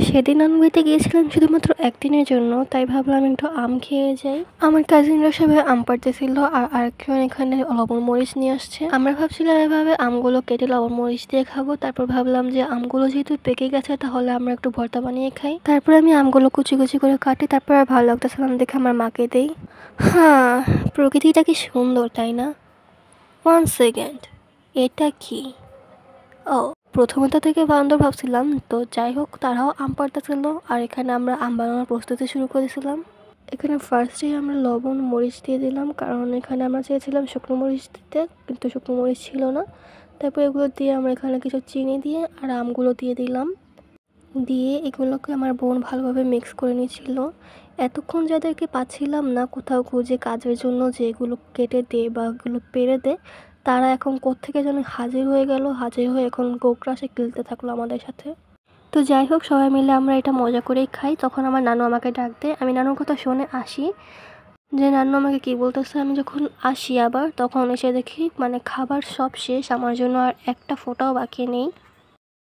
সেদিন আনবইতে গিয়েছিলাম শুধুমাত্র একদিনের জন্য, তাই ভাবলাম একটু আম খেয়ে যাই। আমার কাজিনরা সবাই আম পাড়তেছিল আর আরেকজন এখানে লবণ মরিচ নিয়ে আসছে। আমরা ভাবছিলাম এভাবে আমগুলো কেটে লবণ মরিচ দিয়ে খাবো, তারপর ভাবলাম যে আমগুলো যেহেতু পেকে গেছে তাহলে আমরা একটু ভর্তা বানিয়ে খাই। তারপর আমি আমগুলো কুচি কুচি করে কাটি, তারপর আর ভালো লাগতেছিলাম দেখে আমার মাকে দেই। হ্যাঁ, প্রকৃতিটা কি সুন্দর তাই না? 1 সেকেন্ড, এটা কি? ও, প্রথমত থেকে বান্দর ভাবছিলাম, তো যাই হোক তারাও আম পাড়তেছিল আর এখানে আমরা আম বানানোর প্রস্তুতি শুরু করেছিলাম। এখানে ফার্স্টেই আমরা লবণ মরিচ দিয়ে দিলাম, কারণ এখানে আমরা চেয়েছিলাম শুকনো মরিচ দিতে, কিন্তু শুকনো মরিচ ছিল না। তারপর এগুলো দিয়ে আমরা এখানে কিছু চিনি দিয়ে আর আমগুলো দিয়ে দিলাম। দিয়ে এগুলোকে আমার বোন ভালোভাবে মিক্স করে নিয়েছিল। এতক্ষণ যাদেরকে পাচ্ছিলাম না কোথাও খুঁজে কাজের জন্য যে এগুলো কেটে দে বা এগুলো পেরে দে, তারা এখন কোত্থেকে যেন হাজির হয়ে গেল, হাজির হয়ে এখন গোগ্রাসে খেলতে থাকলো আমাদের সাথে। তো যাই হোক সবাই মিলে আমরা এটা মজা করেই খাই। তখন আমার নানু আমাকে ডাক দেয়, আমি নানুর কথা শুনে আসি যে নানু আমাকে কী বলতেছে। আমি যখন আসি আবার তখন এসে দেখি মানে খাবার সব শেষ, আমার জন্য আর একটা ফোঁটাও বাকি নেই।